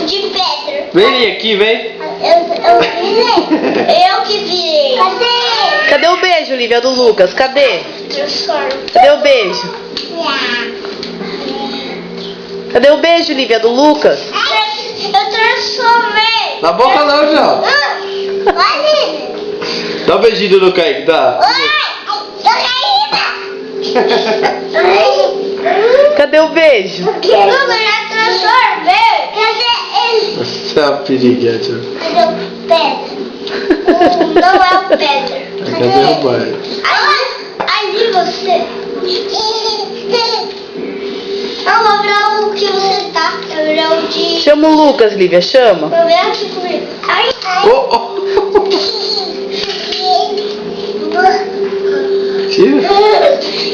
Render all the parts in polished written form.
de pedra. Vem aqui, vem. Eu que virei. Cadê? Cadê o beijo, Lívia, do Lucas? Cadê? Transforma. Cadê o beijo? Cadê o beijo, Lívia, do Lucas? Eu transformei. Na boca não, João. Olha. Dá um beijinho no Kaique, dá. Cadê o beijo? Eu já transformei. Cadê ele? Você é uma piriguete. Cadê o pedra? Não é o pedra. Cadê o pai? Ali você. Não, vou virar o que você tá. Eu vou virar o de. Chama o Lucas, Lívia, chama. Vou virar aqui comigo. Ai, ai. Oh, oh. Tira.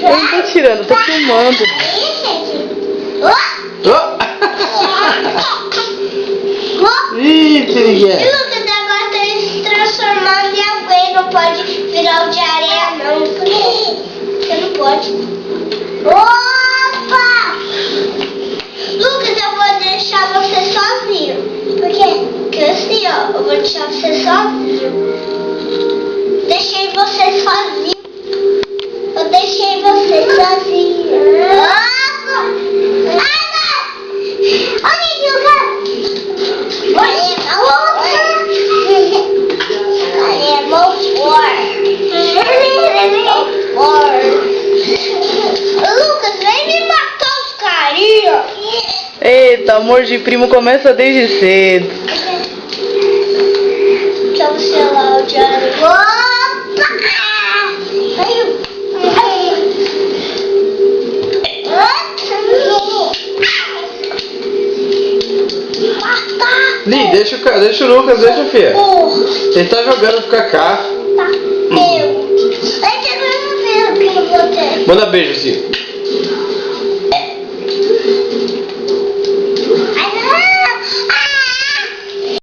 Eu não tô tirando, tô filmando. Oh. Ih, E piriguete. Lucas agora tá se transformando em alguém. Não pode virar o de areia, não. Você não pode. Opa! Lucas, eu vou deixar você sozinho. Por quê? Porque assim, ó, eu vou deixar você sozinho. Deixei você sozinho. Eu deixei você sozinho. Nossa! Água! Olha aqui, Lucas! Olha a outra! Olha, Lucas, vem me matar os carinhos. Eita, amor de primo começa desde cedo. Deixa eu ver lá o diário. Opa! Li, deixa o Lucas, deixa, filha. Ele tá jogando pro Kaká. Eu. Vai ter que eu não vi o que eu botei. Manda beijo, Zinho.